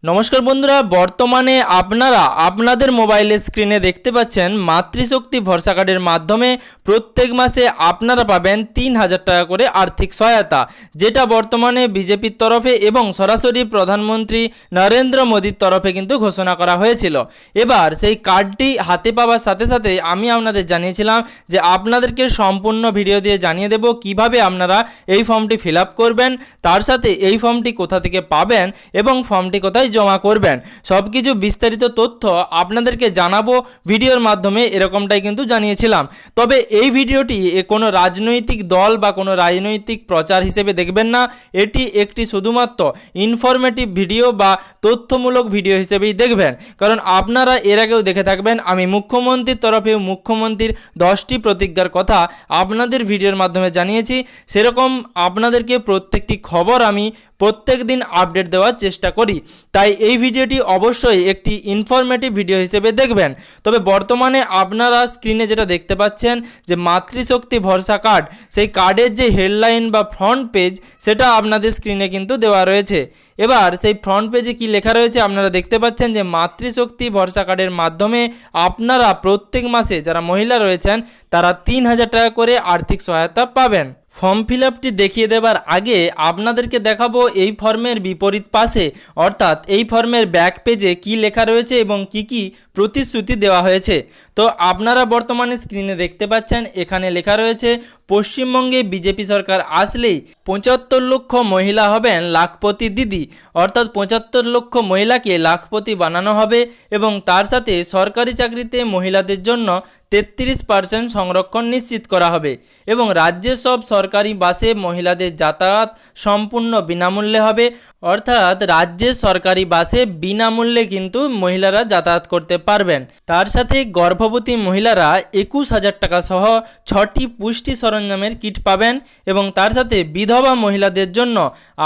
নমস্কার বন্ধুরা, বর্তমানে আপনারা আপনাদের মোবাইলের স্ক্রিনে দেখতে পাচ্ছেন মাতৃশক্তি ভরসা কার্ডের মাধ্যমে প্রত্যেক মাসে আপনারা পাবেন ৩,০০০ টাকা করে আর্থিক সহায়তা, যেটা বর্তমানে বিজেপির তরফে এবং সরাসরি প্রধানমন্ত্রী নরেন্দ্র মোদীর তরফে কিন্তু ঘোষণা করা হয়েছিল। এবার সেই কার্ডটি হাতে পাওয়ার সাথে সাথে আমি আপনাদের জানিয়েছিলাম যে আপনাদেরকে সম্পূর্ণ ভিডিও দিয়ে জানিয়ে দেব কিভাবে আপনারা এই ফর্মটি ফিল আপ করবেন, তার সাথে এই ফর্মটি কোথা থেকে পাবেন এবং ফর্মটি কোথায় জমা করবেন, সব কিছু বিস্তারিত তথ্য আপনাদেরকে জানাবো ভিডিওর মাধ্যমে, এরকমটাই কিন্তু জানিয়েছিলাম। তবে এই ভিডিওটি কোনো রাজনৈতিক দল বা কোনো রাজনৈতিক প্রচার হিসেবে দেখবেন না, এটি একটি শুধুমাত্র ইনফরমেটিভ ভিডিও বা তথ্যমূলক ভিডিও হিসেবেই দেখবেন। কারণ আপনারা এর আগেও দেখে থাকবেন আমি মুখ্যমন্ত্রীর তরফে মুখ্যমন্ত্রীর 10টি প্রতিজ্ঞার কথা আপনাদের ভিডিওর মাধ্যমে জানিয়েছি, সেরকম আপনাদেরকে প্রত্যেকটি খবর আমি প্রত্যেক দিন আপডেট দেওয়ার চেষ্টা করি। তাই এই ভিডিওটি অবশ্যই একটি ইনফরমেটিভ ভিডিও হিসেবে দেখবেন। তবে বর্তমানে আপনারা স্ক্রিনে যেটা দেখতে পাচ্ছেন যে মাতৃশক্তি ভরসা কার্ড, সেই কার্ডের যে হেডলাইন বা ফ্রন্ট পেজ সেটা আপনাদের স্ক্রিনে কিন্তু দেওয়া রয়েছে। এবার সেই ফ্রন্ট পেজে কি লেখা রয়েছে আপনারা দেখতে পাচ্ছেন যে মাতৃশক্তি ভরসা কার্ডের মাধ্যমে আপনারা প্রত্যেক মাসে যারা মহিলা রয়েছেন তারা ৩,০০০ টাকা করে আর্থিক সহায়তা পাবেন। ফর্ম ফিল আপটি দেখিয়ে দেবার আগে আপনাদেরকে দেখাবো এই ফর্মের বিপরীত পাশে, অর্থাৎ এই ফর্মের ব্যাক পেজে কি লেখা রয়েছে এবং কি প্রতিশ্রুতি দেওয়া হয়েছে। তো আপনারা বর্তমানে স্ক্রিনে দেখতে পাচ্ছেন এখানে লেখা রয়েছে পশ্চিমবঙ্গে বিজেপি সরকার আসলেই ৭৫ লক্ষ মহিলা হবেন লাখপতি দিদি, অর্থাৎ ৭৫ লক্ষ মহিলাকে লাখপতি বানানো হবে এবং তার সাথে সরকারি চাকরিতে মহিলাদের জন্য ৩৩% সংরক্ষণ নিশ্চিত করা হবে এবং রাজ্যের সব সরকারি বাসে মহিলাদের যাতায়াত সম্পূর্ণ বিনামূল্যে হবে, অর্থাৎ রাজ্যের সরকারি বাসে বিনামূল্যে কিন্তু মহিলারা যাতায়াত করতে পারবেন। তার সাথে গর্ভবতী মহিলারা ২১,০০০ টাকা সহ ৬টি পুষ্টি সরঞ্জামের কিট পাবেন এবং তার সাথে বিধবা মহিলাদের জন্য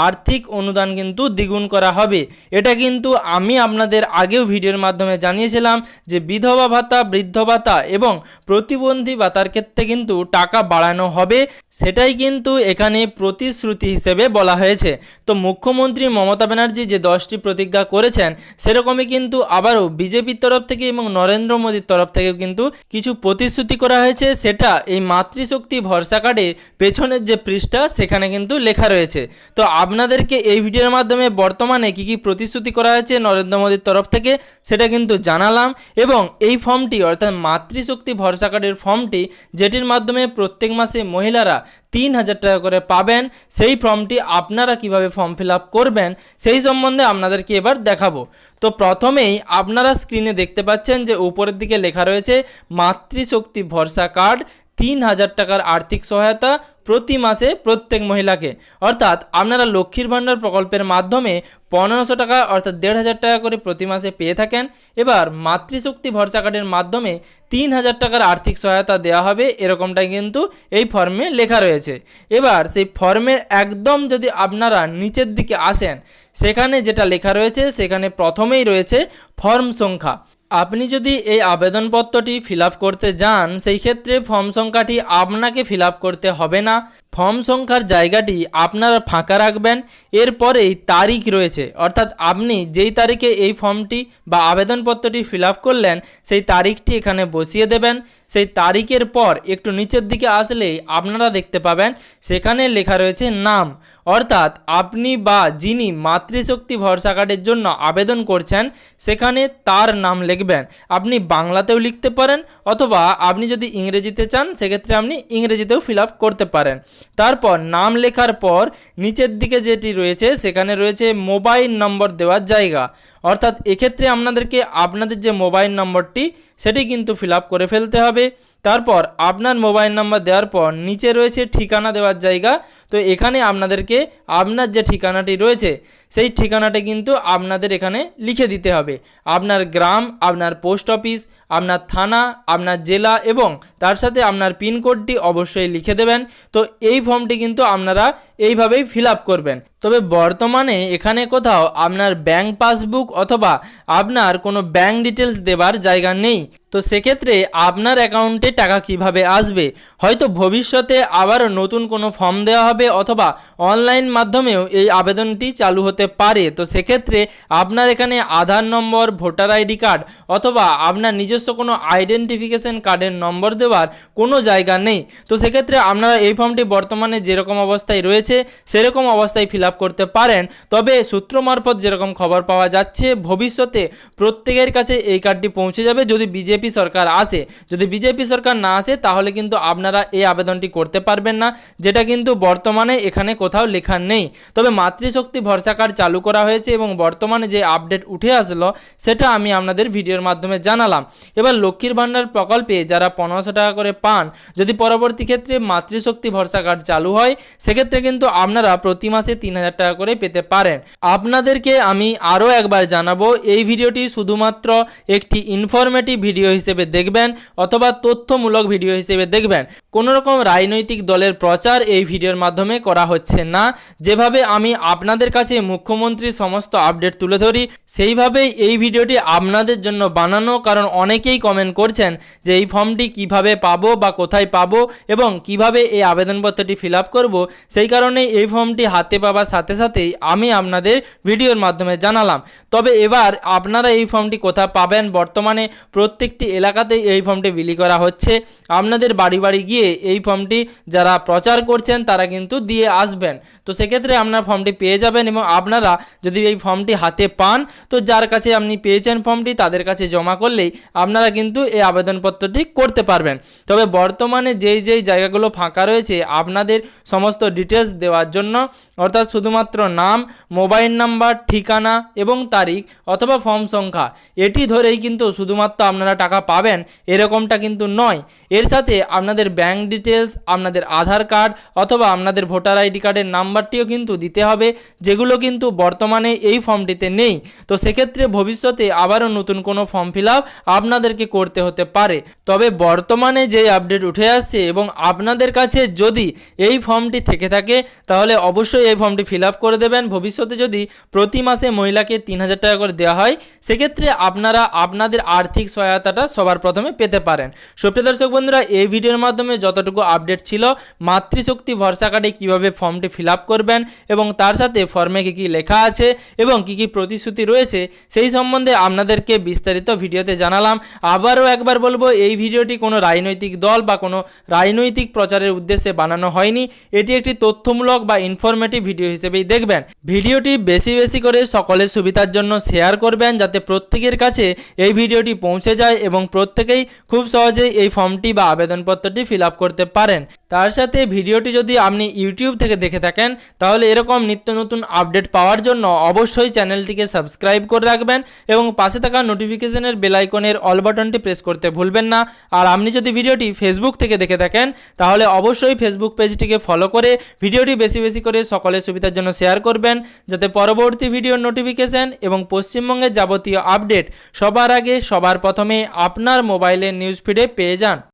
আর্থিক অনুদান কিন্তু দ্বিগুণ করা হবে। এটা কিন্তু আমি আপনাদের আগেও ভিডিওর মাধ্যমে জানিয়েছিলাম যে বিধবা ভাতা, বৃদ্ধ ভাতা এবং প্রতিবন্ধী ভাতার ক্ষেত্রে কিন্তু টাকা বাড়ানো হবে, সেটাই কিন্তু এখানে প্রতিশ্রুতি হিসেবে বলা হয়েছে। তো মুখ্যমন্ত্রী মমতা ব্যানার্জি যে 10টি প্রতিজ্ঞা করেছেন সেরকমই কিন্তু আবারও বিজেপির তরফ থেকে এবং নরেন্দ্র মোদীর তরফ থেকেও কিন্তু কিছু প্রতিশ্রুতি করা হয়েছে, সেটা এই মাতৃশক্তি ভরসা কার্ডে পেছনের যে পৃষ্ঠা সেখানে কিন্তু লেখা রয়েছে। তো আপনাদেরকে এই ভিডিওর মাধ্যমে বর্তমানে কি প্রতিশ্রুতি করা হয়েছে নরেন্দ্র মোদীর তরফ থেকে সেটা কিন্তু জানালাম এবং এই ফর্মটি অর্থাৎ মাতৃশক্তি ভরসা কার্ডের ফর্মটি যেটির মাধ্যমে প্রত্যেক মাসে মহিলারা ৩,০০০ টাকা করে পাবেন, সেই ফর্মটি আপনারা কিভাবে ফর্ম ফিল আপ করবেন সেই সম্বন্ধে আপনাদেরকে এবার দেখাবো। তো প্রথমেই আপনারা স্ক্রিনে দেখতে পাচ্ছেন যে উপরের দিকে লেখা রয়েছে মাতৃশক্তি ভরসা কার্ড ৩,০০০ টাকার আর্থিক সহায়তা প্রতি মাসে প্রত্যেক মহিলাকে, অর্থাৎ আপনারা লক্ষ্মীর ভাণ্ডার প্রকল্পের মাধ্যমে ১৫০০ টাকা অর্থাৎ ১,৫০০ টাকা করে প্রতি মাসে পেয়ে থাকেন। এবার মাতৃশক্তি ভরসা কার্ডের মাধ্যমে ৩,০০০ টাকার আর্থিক সহায়তা দেওয়া হবে, এরকমটাই কিন্তু এই ফর্মে লেখা রয়েছে। এবার সেই ফর্মের একদম যদি আপনারা নিচের দিকে আসেন সেখানে যেটা লেখা রয়েছে সেখানে প্রথমেই রয়েছে ফর্ম সংখ্যা। আপনি যদি এই আবেদনপত্রটি ফিল আপ করতে যান সেই ক্ষেত্রে ফর্ম সংখ্যাটি আপনাকে ফিল আপ করতে হবে না, ফর্ম সংখ্যার জায়গাটি আপনারা ফাঁকা রাখবেন। এরপরেই তারিখ রয়েছে, অর্থাৎ আপনি যেই তারিখে এই ফর্মটি বা আবেদনপত্রটি ফিল আপ করলেন সেই তারিখটি এখানে বসিয়ে দেবেন। সেই তারিখের পর একটু নিচের দিকে আসলেই আপনারা দেখতে পাবেন সেখানে লেখা রয়েছে নাম, অর্থাৎ আপনি বা যিনি মাতৃশক্তি ভরসা কার্ডের জন্য আবেদন করছেন সেখানে তার নাম লিখবেন। আপনি বাংলাতেও লিখতে পারেন অথবা আপনি যদি ইংরেজিতে চান সেক্ষেত্রে আপনি ইংরেজিতেও ফিল আপ করতে পারেন। তারপর নাম লেখার পর নিচের দিকে যেটি রয়েছে সেখানে রয়েছে মোবাইল নম্বর দেওয়ার জায়গা, অর্থাৎ এক্ষেত্রে আপনাদেরকে আপনাদের যে মোবাইল নম্বরটি সেটি কিন্তু ফিল আপ করে ফেলতে হবে। তারপর আপনার মোবাইল নাম্বার দেওয়ার পর নিচে রয়েছে ঠিকানা দেওয়ার জায়গা, তো এখানে আপনাদেরকে আপনার যে ঠিকানাটি রয়েছে সেই ঠিকানাটি কিন্তু আপনাদের এখানে লিখে দিতে হবে। আপনার গ্রাম, আপনার পোস্ট অফিস, আপনার থানা, আপনার জেলা এবং তার সাথে আপনার পিনকোডটি অবশ্যই লিখে দেবেন। তো এই ফর্মটি কিন্তু আপনারা এইভাবেই ফিল আপ করবেন। তবে বর্তমানে এখানে কোথাও আপনার ব্যাংক পাসবুক অথবা আপনার কোনো ব্যাংক ডিটেলস দেবার জায়গা নেই, তো সেক্ষেত্রে আপনার অ্যাকাউন্টে টাকা কিভাবে আসবে, হয়তো ভবিষ্যতে আবারও নতুন কোনো ফর্ম দেওয়া হবে অথবা অনলাইন মাধ্যমেও এই আবেদনটি চালু হতে পারে। তো সেক্ষেত্রে আপনার এখানে আধার নম্বর, ভোটার আইডি কার্ড অথবা আপনার নিজস্ব কোনো আইডেন্টিফিকেশন কার্ডের নম্বর দেওয়ার কোনো জায়গা নেই। তো সেক্ষেত্রে আপনারা এই ফর্মটি বর্তমানে যেরকম অবস্থায় রয়েছে সেরকম অবস্থায় ফিল আপ করতে পারেন। তবে সূত্র মারফত যেরকম খবর পাওয়া যাচ্ছে ভবিষ্যতে প্রত্যেকের কাছে এই কার্ডটি পৌঁছে যাবে যদি বিজেপি সরকার আসে। যদি বিজেপি সরকার না আসে তাহলে কিন্তু আপনারা এই আবেদনটি করতে পারবেন না, যেটা কিন্তু বর্তমানে এখানে কোথাও লেখা নেই। তবে মাতৃশক্তি ভরসা কার্ড চালু করা হয়েছে এবং বর্তমানে যে আপডেট উঠে আসলো সেটা আমি আপনাদের ভিডিওর মাধ্যমে জানালাম। এবার লক্ষ্মীর ভাণ্ডার প্রকল্পে যারা 1500 টাকা করে পান, যদি পরবর্তী ক্ষেত্রে মাতৃশক্তি ভরসা কার্ড চালু হয় সেক্ষেত্রে কিন্তু আপনারা প্রতি মাসে 3000 টাকা করে পেতে পারেন। আপনাদেরকে আমি আরও একবার জানাবো, এই ভিডিওটি শুধুমাত্র একটি ইনফরমেটিভ ভিডিও হিসেবে দেখবেন অথবা তথ্যমূলক ভিডিও হিসেবে দেখবেন। কোনো রকম রাজনৈতিক দলের প্রচার এই ভিডিওর মাধ্যমে করা হচ্ছে না। যেভাবে আমি আপনাদের কাছে মুখ্যমন্ত্রীর সমস্ত আপডেট তুলে ধরি সেইভাবেই এই ভিডিওটি আপনাদের জন্য বানানো, কারণ অনেকেই কমেন্ট করছেন যে এই ফর্মটি কিভাবে পাবো বা কোথায় পাবো এবং কিভাবে এই আবেদনপত্রটি ফিল আপ করবো। সেই কারণে এই ফর্মটি হাতে পাওয়ার সাথে সাথেই আমি আপনাদের ভিডিওর মাধ্যমে জানালাম। তবে এবার আপনারা এই ফর্মটি কোথায় পাবেন, বর্তমানে প্রত্যেকটি এলাকাতেই এই ফর্মটি বিলি করা হচ্ছে। আপনাদের বাড়ি বাড়ি গিয়ে এই ফর্মটি যারা প্রচার করছেন তারা কিন্তু দিয়ে আসবেন। তো সেক্ষেত্রে আপনার ফর্মটি পেয়ে যাবেন এবং আপনারা যদি এই ফর্মটি হাতে পান তো যার কাছে আপনি পেয়েছেন ফর্মটি তাদের কাছে জমা করলেই আপনারা কিন্তু এই আবেদনপত্রটি করতে পারবেন। তবে বর্তমানে যেই জায়গাগুলো ফাঁকা রয়েছে আপনাদের সমস্ত ডিটেলস দেওয়ার জন্য, অর্থাৎ শুধুমাত্র নাম, মোবাইল নাম্বার, ঠিকানা এবং তারিখ অথবা ফর্ম সংখ্যা, এটি ধরেই কিন্তু শুধুমাত্র আপনারা টাকা পাবেন এরকমটা কিন্তু নয়। এর সাথে আপনাদের ব্যাংক ডিটেলস, আপনাদের আধার কার্ড অথবা আপনাদের ভোটার আইডি কার্ডের নাম্বারটিও কিন্তু দিতে হবে, যেগুলো কিন্তু বর্তমানে এই ফর্মটিতে নেই। তো সেক্ষেত্রে ভবিষ্যতে আবারও নতুন কোনো ফর্ম ফিল আপ আপনাদেরকে করতে হতে পারে। তবে বর্তমানে যে আপডেট উঠে আসছে এবং আপনাদের কাছে যদি এই ফর্মটি থেকে থাকে তাহলে অবশ্যই এই ফর্মটি ফিল আপ করে দেবেন। ভবিষ্যতে যদি প্রতি মাসে মহিলাকে 3000 টাকা করে দেওয়া হয় সেক্ষেত্রে আপনারা আপনাদের আর্থিক সহায়তাটা সবার প্রথমে পেতে পারেন। সুপ্রিয় দর্শক বন্ধুরা, এই ভিডিওর মাধ্যমে যতটুকু আপডেট ছিল মাতৃশক্তি ভরসা কার্ডে কীভাবে ফর্মটি ফিল আপ করবেন এবং তার সাথে ফর্মে কী কী লেখা আছে এবং কী কী প্রতিশ্রুতি রয়েছে সেই সম্বন্ধে আপনাদেরকে বিস্তারিত ভিডিওতে জানালাম। আবারও একবার বলবো, এই ভিডিওটি কোনো রাজনৈতিক দল বা কোনো রাজনৈতিক প্রচারের উদ্দেশ্যে বানানো হয়নি। এটি একটি তথ্যমূলক বা ইনফরমেটিভ ভিডিও হিসেবেই দেখবেন। ভিডিওটি বেশি বেশি করে সকলের সুবিধার জন্য শেয়ার করবেন যাতে প্রত্যেকের কাছে এই ভিডিওটি পৌঁছে যায় এবং প্রত্যেকেই খুব সহজেই এই ফর্মটি বা আবেদনপত্রটি ফিল আপ করতে পারেন। তার সাথে ভিডিওটি যদি আপনি ইউটিউব থেকে দেখে থাকেন তাহলে এরকম নিত্য নতুন আপডেট পাওয়ার জন্য অবশ্যই চ্যানেলটিকে সাবস্ক্রাইব করে রাখবেন এবং পাশে থাকা নোটিফিকেশনের বেল আইকনের অল বাটনটি প্রেস করতে ভুলবেন না। আর আপনি যদি ভিডিওটি ফেসবুক থেকে দেখে থাকেন তাহলে অবশ্যই ফেসবুক পেজটিকে ফলো করে ভিডিওটি বেশি বেশি করে সকলের সুবিধার জন্য শেয়ার করবেন যাতে পরবর্তী ভিডিওর নোটিফিকেশন এবং পশ্চিমবঙ্গের যাবতীয় আপডেট সবার আগে সবার প্রথমে আপনার মোবাইলের নিউজ ফিডে পেয়ে যান।